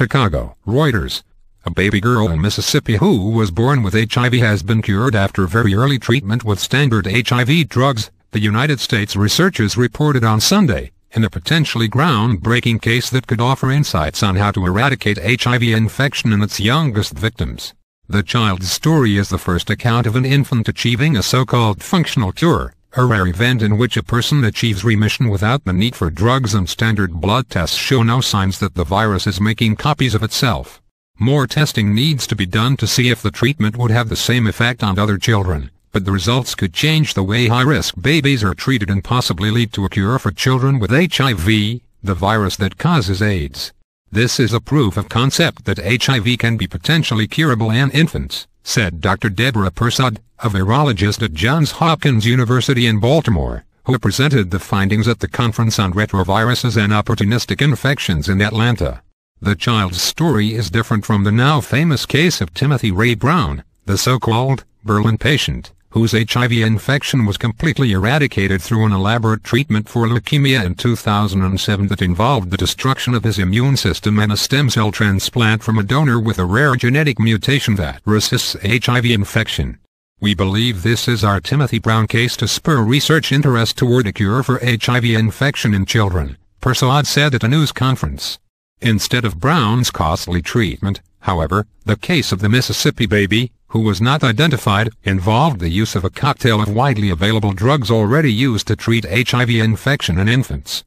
Chicago. Reuters. A baby girl in Mississippi who was born with HIV has been cured after very early treatment with standard HIV drugs, the United States researchers reported on Sunday, in a potentially groundbreaking case that could offer insights on how to eradicate HIV infection in its youngest victims. The child's story is the first account of an infant achieving a so-called functional cure, a rare event in which a person achieves remission without the need for drugs, and standard blood tests show no signs that the virus is making copies of itself. More testing needs to be done to see if the treatment would have the same effect on other children, but the results could change the way high-risk babies are treated and possibly lead to a cure for children with HIV, the virus that causes AIDS. This is a proof of concept that HIV can be potentially curable in infants, said Dr. Deborah Persad, a virologist at Johns Hopkins University in Baltimore, who presented the findings at the Conference on Retroviruses and Opportunistic Infections in Atlanta. The child's story is different from the now famous case of Timothy Ray Brown, the so-called Berlin patient, whose HIV infection was completely eradicated through an elaborate treatment for leukemia in 2007 that involved the destruction of his immune system and a stem cell transplant from a donor with a rare genetic mutation that resists HIV infection. We believe this is our Timothy Brown case to spur research interest toward a cure for HIV infection in children, Persad said at a news conference. Instead of Brown's costly treatment, however, the case of the Mississippi baby, who was not identified, involved the use of a cocktail of widely available drugs already used to treat HIV infection in infants.